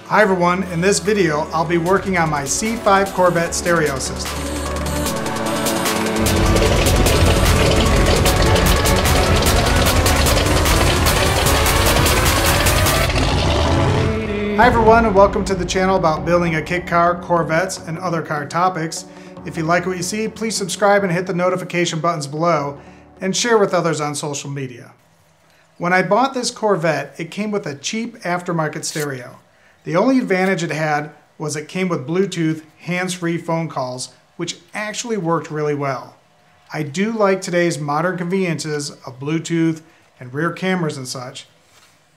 Hi everyone, in this video I'll be working on my C5 Corvette stereo system. Hi everyone and welcome to the channel about building a kit car, Corvettes, and other car topics. If you like what you see, please subscribe and hit the notification buttons below and share with others on social media. When I bought this Corvette, it came with a cheap aftermarket stereo. The only advantage it had was it came with Bluetooth hands-free phone calls, which actually worked really well. I do like today's modern conveniences of Bluetooth and rear cameras and such,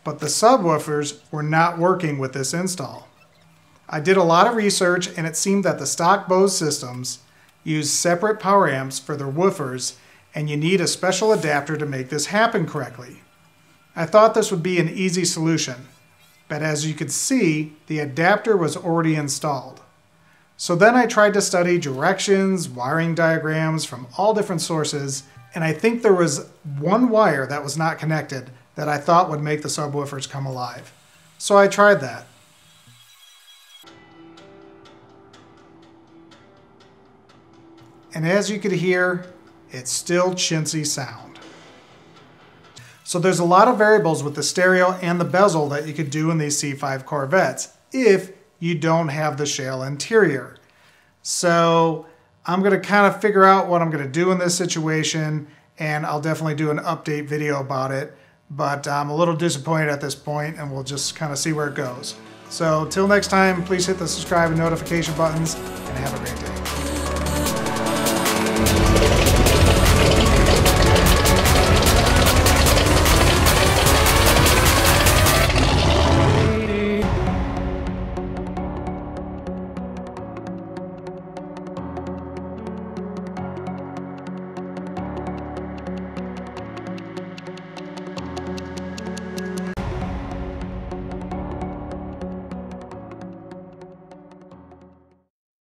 but the subwoofers were not working with this install. I did a lot of research and it seemed that the stock Bose systems use separate power amps for their woofers, and you need a special adapter to make this happen correctly. I thought this would be an easy solution, but as you could see, the adapter was already installed. So then I tried to study directions, wiring diagrams from all different sources, and I think there was one wire that was not connected that I thought would make the subwoofers come alive. So I tried that. And as you could hear, it's still chintzy sound. So there's a lot of variables with the stereo and the bezel that you could do in these C5 Corvettes if you don't have the shale interior. So I'm going to kind of figure out what I'm going to do in this situation, and I'll definitely do an update video about it. But I'm a little disappointed at this point, and we'll just kind of see where it goes. So till next time, please hit the subscribe and notification buttons, and have a great day.